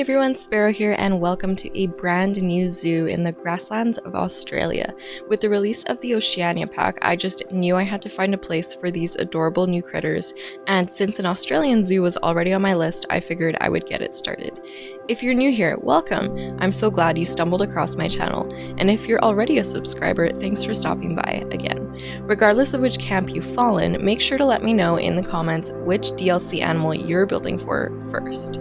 everyone, Sparrow here, and welcome to a brand new zoo in the grasslands of Australia. With the release of the Oceania pack, I just knew I had to find a place for these adorable new critters, and since an Australian zoo was already on my list, I figured I would get it started. If you're new here, welcome! I'm so glad you stumbled across my channel, and if you're already a subscriber, thanks for stopping by again. Regardless of which camp you fall in, make sure to let me know in the comments which DLC animal you're building for first.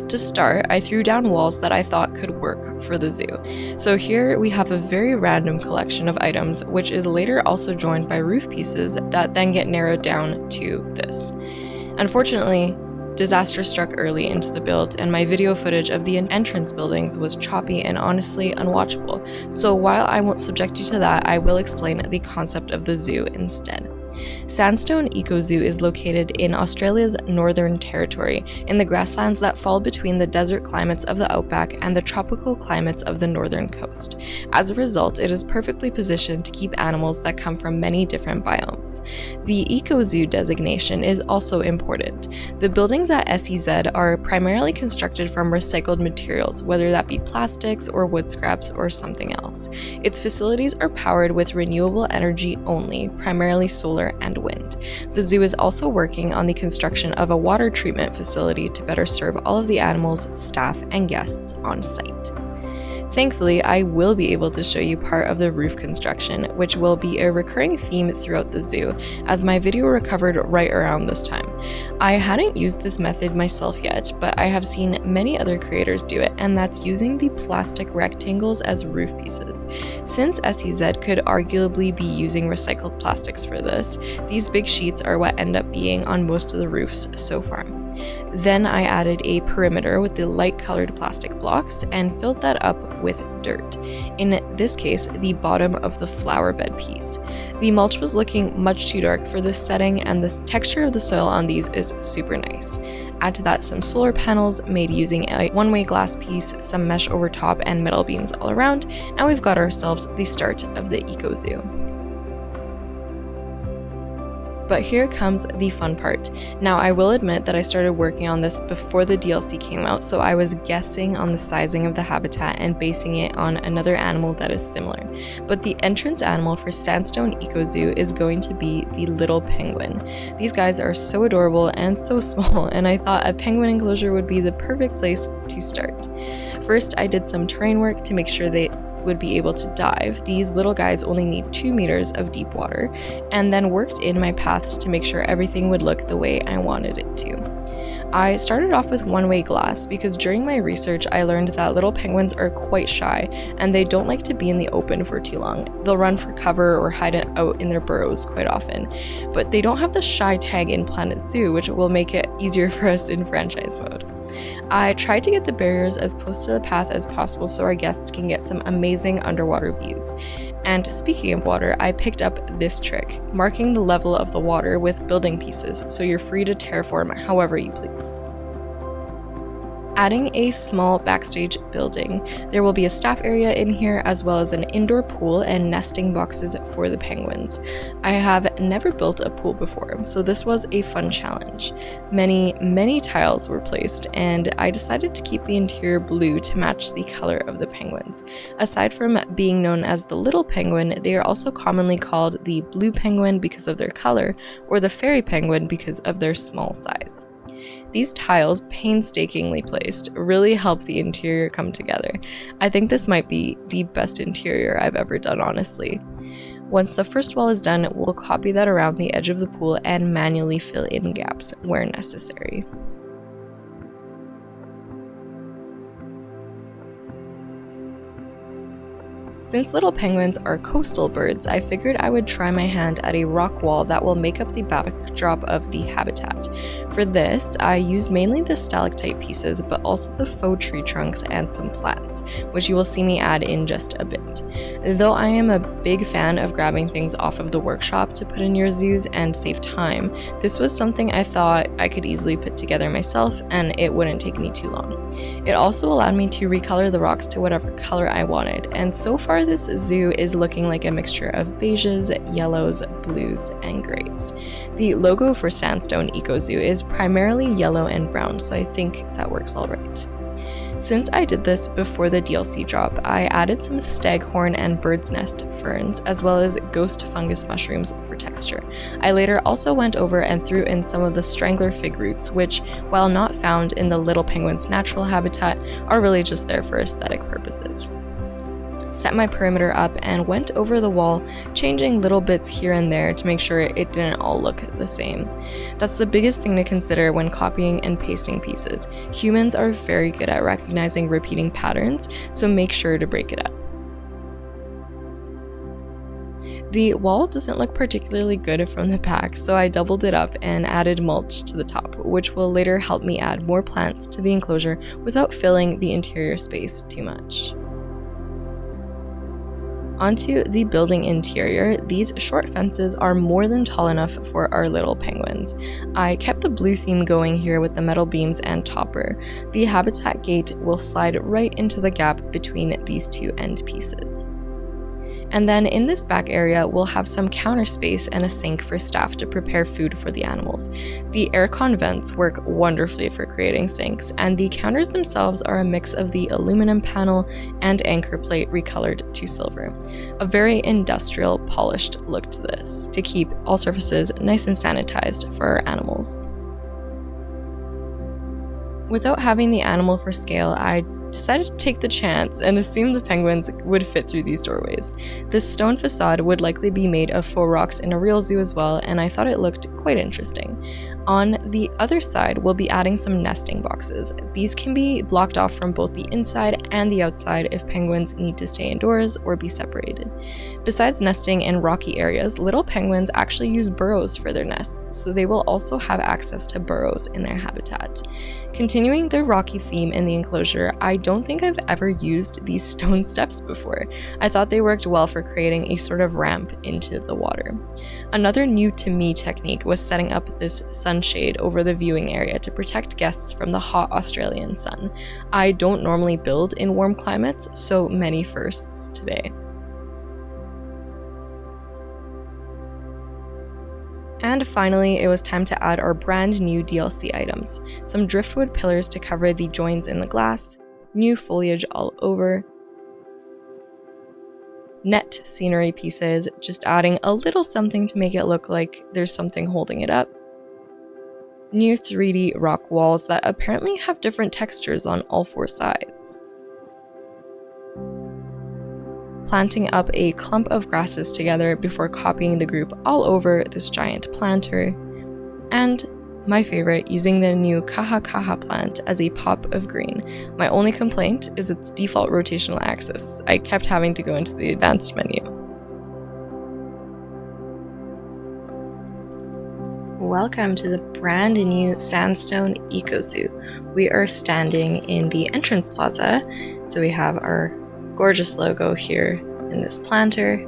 To start, I threw down walls that I thought could work for the zoo. So here we have a very random collection of items, which is later also joined by roof pieces that then get narrowed down to this. Unfortunately, disaster struck early into the build, and my video footage of the entrance buildings was choppy and honestly unwatchable. So while I won't subject you to that, I will explain the concept of the zoo instead. Sandstone Eco Zoo is located in Australia's Northern Territory, in the grasslands that fall between the desert climates of the outback and the tropical climates of the northern coast. As a result, it is perfectly positioned to keep animals that come from many different biomes. The Eco Zoo designation is also important. The buildings at SEZ are primarily constructed from recycled materials, whether that be plastics or wood scraps or something else. Its facilities are powered with renewable energy only, primarily solar and wind. The zoo is also working on the construction of a water treatment facility to better serve all of the animals, staff, and guests on site. Thankfully, I will be able to show you part of the roof construction, which will be a recurring theme throughout the zoo, as my video recovered right around this time. I hadn't used this method myself yet, but I have seen many other creators do it, and that's using the plastic rectangles as roof pieces. Since SEZ could arguably be using recycled plastics for this, these big sheets are what end up being on most of the roofs so far. Then I added a perimeter with the light colored plastic blocks and filled that up with dirt. In this case, the bottom of the flower bed piece. The mulch was looking much too dark for this setting, and the texture of the soil on these is super nice. Add to that some solar panels made using a one-way glass piece, some mesh over top, and metal beams all around, and we've got ourselves the start of the Eco Zoo. But here comes the fun part. Now, I will admit that I started working on this before the DLC came out, so I was guessing on the sizing of the habitat and basing it on another animal that is similar. But the entrance animal for Sandstone Eco Zoo is going to be the little penguin. These guys are so adorable and so small, and I thought a penguin enclosure would be the perfect place to start. First, I did some terrain work to make sure they would be able to dive. These little guys only need 2 meters of deep water, and then worked in my paths to make sure everything would look the way I wanted it to. I started off with one-way glass because during my research I learned that little penguins are quite shy and they don't like to be in the open for too long. They'll run for cover or hide out in their burrows quite often, but they don't have the shy tag in Planet Zoo, which will make it easier for us in franchise mode. I tried to get the barriers as close to the path as possible so our guests can get some amazing underwater views. And speaking of water, I picked up this trick, marking the level of the water with building pieces so you're free to terraform however you please. Adding a small backstage building, there will be a staff area in here as well as an indoor pool and nesting boxes for the penguins. I have never built a pool before, so this was a fun challenge. Many tiles were placed, and I decided to keep the interior blue to match the color of the penguins. Aside from being known as the little penguin, they are also commonly called the blue penguin because of their color, or the fairy penguin because of their small size. These tiles, painstakingly placed, really help the interior come together. I think this might be the best interior I've ever done, honestly. Once the first wall is done, we'll copy that around the edge of the pool and manually fill in gaps where necessary. Since little penguins are coastal birds, I figured I would try my hand at a rock wall that will make up the backdrop of the habitat. For this, I used mainly the stalactite pieces, but also the faux tree trunks and some plants, which you will see me add in just a bit. Though I am a big fan of grabbing things off of the workshop to put in your zoos and save time, this was something I thought I could easily put together myself and it wouldn't take me too long. It also allowed me to recolor the rocks to whatever color I wanted, and so far this zoo is looking like a mixture of beiges, yellows, blues, and grays. The logo for Sandstone Eco Zoo is primarily yellow and brown, so I think that works all right. Since I did this before the DLC drop, I added some staghorn and bird's nest ferns, as well as ghost fungus mushrooms for texture. I later also went over and threw in some of the strangler fig roots, which, while not found in the little penguin's natural habitat, are really just there for aesthetic purposes. Set my perimeter up and went over the wall, changing little bits here and there to make sure it didn't all look the same. That's the biggest thing to consider when copying and pasting pieces. Humans are very good at recognizing repeating patterns, so make sure to break it up. The wall doesn't look particularly good from the pack, so I doubled it up and added mulch to the top, which will later help me add more plants to the enclosure without filling the interior space too much. Onto the building interior, these short fences are more than tall enough for our little penguins. I kept the blue theme going here with the metal beams and topper. The habitat gate will slide right into the gap between these two end pieces. And then in this back area, we'll have some counter space and a sink for staff to prepare food for the animals. The aircon vents work wonderfully for creating sinks, and the counters themselves are a mix of the aluminum panel and anchor plate recolored to silver. A very industrial, polished look to this, to keep all surfaces nice and sanitized for our animals. Without having the animal for scale, I decided to take the chance and assume the penguins would fit through these doorways. This stone facade would likely be made of faux rocks in a real zoo as well, and I thought it looked quite interesting. On the other side, we'll be adding some nesting boxes. These can be blocked off from both the inside and the outside if penguins need to stay indoors or be separated. Besides nesting in rocky areas, little penguins actually use burrows for their nests, so they will also have access to burrows in their habitat. Continuing the rocky theme in the enclosure, I don't think I've ever used these stone steps before. I thought they worked well for creating a sort of ramp into the water. Another new to me technique was setting up this sunshade over the viewing area to protect guests from the hot Australian sun. I don't normally build in warm climates, so many firsts today. And finally, it was time to add our brand new DLC items. Some driftwood pillars to cover the joins in the glass, new foliage all over, net scenery pieces, just adding a little something to make it look like there's something holding it up, new 3D rock walls that apparently have different textures on all four sides, planting up a clump of grasses together before copying the group all over this giant planter, and my favorite, using the new Kaha Kaha plant as a pop of green. My only complaint is its default rotational axis. I kept having to go into the advanced menu. Welcome to the brand new Sandstone Eco Zoo. We are standing in the entrance plaza, so we have our gorgeous logo here in this planter,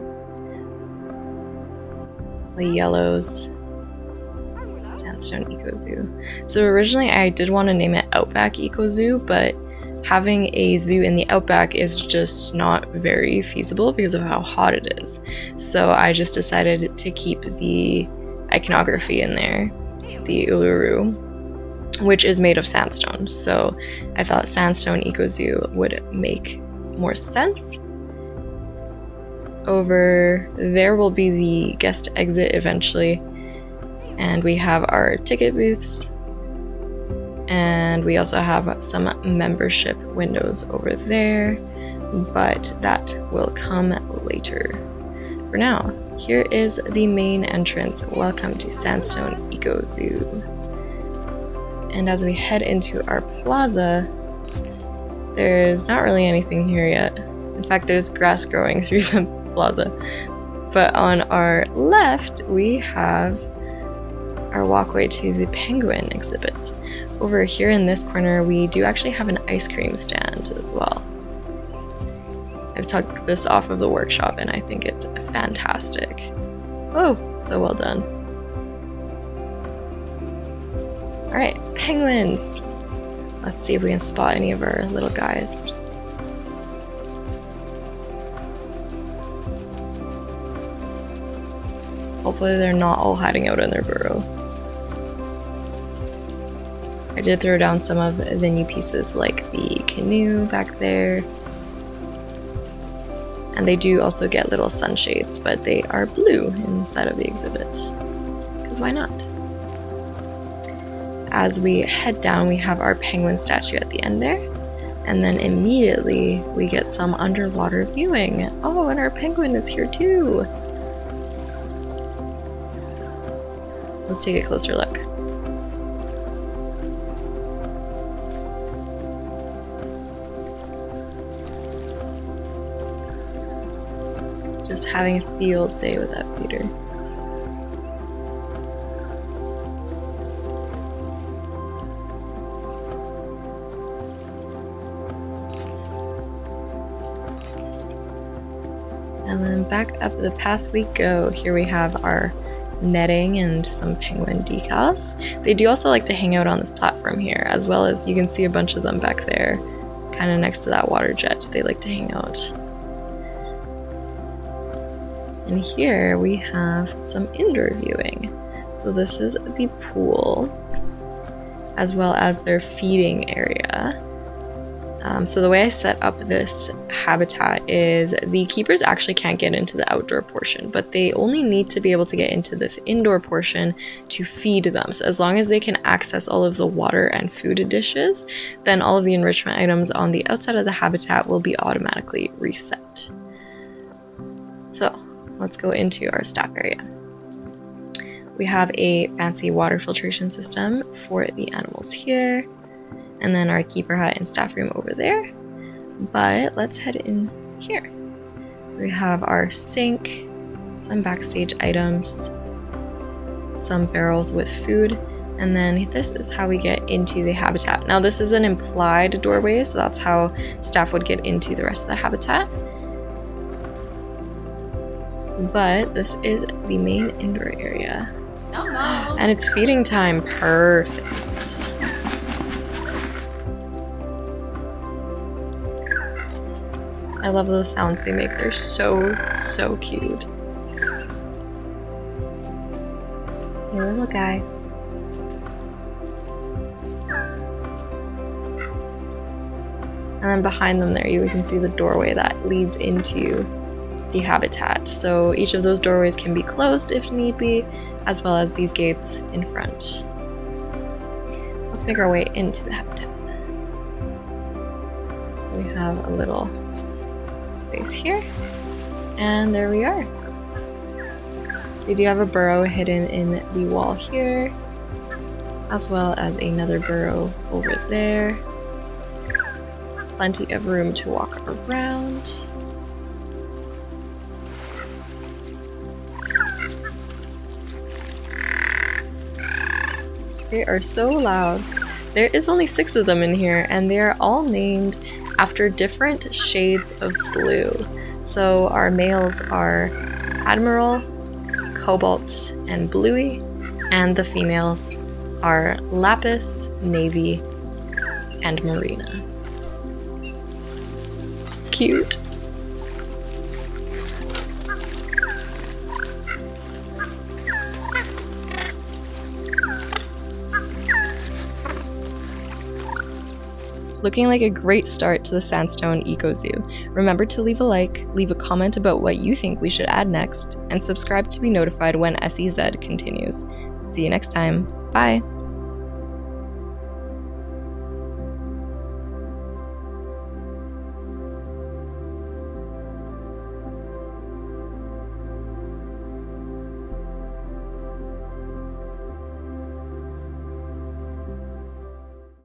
the yellows, Sandstone Eco Zoo. So originally I did want to name it Outback Eco Zoo, but having a zoo in the outback is just not very feasible because of how hot it is. So I just decided to keep the iconography in there, the Uluru, which is made of sandstone. So I thought Sandstone Eco Zoo would make more sense. Over there will be the guest exit eventually, and we have our ticket booths, and we also have some membership windows over there, but that will come later. For now, here is the main entrance. Welcome to Sandstone Eco Zoo. And as we head into our plaza, there's not really anything here yet. In fact, there's grass growing through the plaza. But on our left, we have our walkway to the penguin exhibit. Over here in this corner, we do actually have an ice cream stand as well. I've took this off of the workshop and I think it's fantastic. Oh, so well done. Alright, penguins! Let's see if we can spot any of our little guys. Hopefully they're not all hiding out in their burrow. I did throw down some of the new pieces like the canoe back there. And they do also get little sunshades, but they are blue inside of the exhibit. Because why not? As we head down, we have our penguin statue at the end there. And then immediately we get some underwater viewing. Oh, and our penguin is here too. Let's take a closer look. Just having a field day with that Peter. And then back up the path we go. Here we have our netting and some penguin decals. They do also like to hang out on this platform here, as well as you can see a bunch of them back there, kind of next to that water jet. They like to hang out. And here we have some indoor viewing. So this is the pool, as well as their feeding area. So the way I set up this habitat is the keepers actually can't get into the outdoor portion, but they only need to be able to get into this indoor portion to feed them. So as long as they can access all of the water and food dishes, then all of the enrichment items on the outside of the habitat will be automatically reset. So let's go into our staff area. We have a fancy water filtration system for the animals here. And then our keeper hut and staff room over there. But let's head in here. So we have our sink, some backstage items, some barrels with food, and then this is how we get into the habitat. Now this is an implied doorway, so that's how staff would get into the rest of the habitat. But this is the main indoor area. And it's feeding time. Perfect. I love the sounds they make. They're so cute. Hey little guys. And then behind them there you can see the doorway that leads into the habitat. So each of those doorways can be closed if need be, as well as these gates in front. Let's make our way into the habitat. We have a little space here, and there we are. We do have a burrow hidden in the wall here, as well as another burrow over there. Plenty of room to walk around. They are so loud. There is only 6 of them in here, and they are all named after different shades of blue. So our males are Admiral, Cobalt, and Bluey, and the females are Lapis, Navy, and Marina. Cute. Looking like a great start to the Sandstone Eco Zoo. Remember to leave a like, leave a comment about what you think we should add next, and subscribe to be notified when SEZ continues. See you next time. Bye!